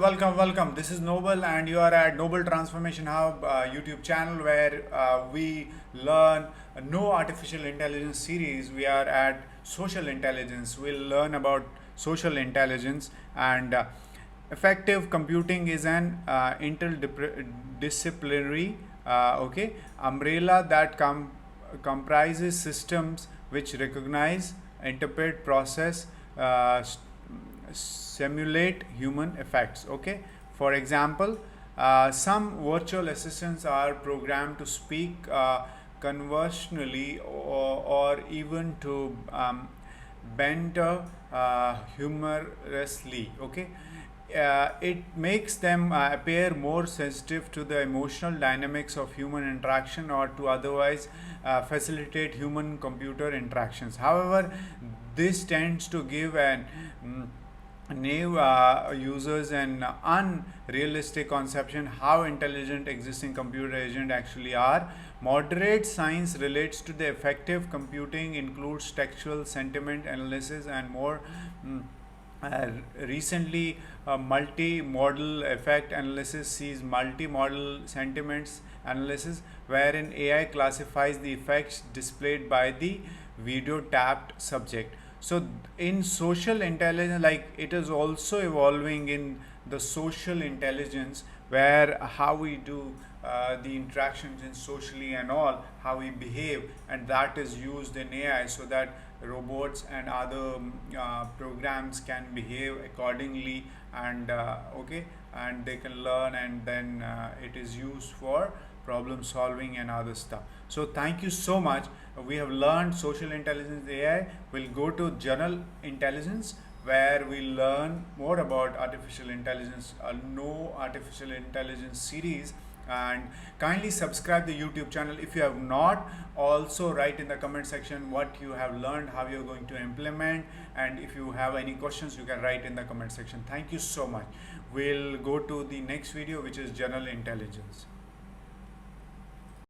welcome. This is Noble, and you are at Noble Transformation Hub YouTube channel where we learn no artificial intelligence series. We are at social intelligence. We'll learn about social intelligence and effective computing is an interdisciplinary umbrella that comprises systems which recognize, interpret, process, simulate human effects. Okay, for example, some virtual assistants are programmed to speak conversationally or even to banter humorously. Okay, it makes them appear more sensitive to the emotional dynamics of human interaction or to otherwise facilitate human computer interactions. However, this tends to give an new users an unrealistic conception how intelligent existing computer agents actually are. Moderate science relates to the effective computing includes textual sentiment analysis and more. Recently, multi-modal effect analysis sees multi-modal sentiments analysis, wherein AI classifies the effects displayed by the video tapped subject. So, in social intelligence, like it is also evolving in the social intelligence, where how we do the interactions in socially and all, how we behave, and that is used in AI so that robots and other programs can behave accordingly and and they can learn, and then it is used for problem solving and other stuff. So thank you so much. We have learned social intelligence AI. We'll go to general intelligence where we learn more about artificial intelligence, a no artificial intelligence series. And kindly subscribe the YouTube channel if you have not. Also write in the comment section what you have learned, how you're going to implement, and if you have any questions you can write in the comment section. Thank you so much. We'll go to the next video, which is general intelligence.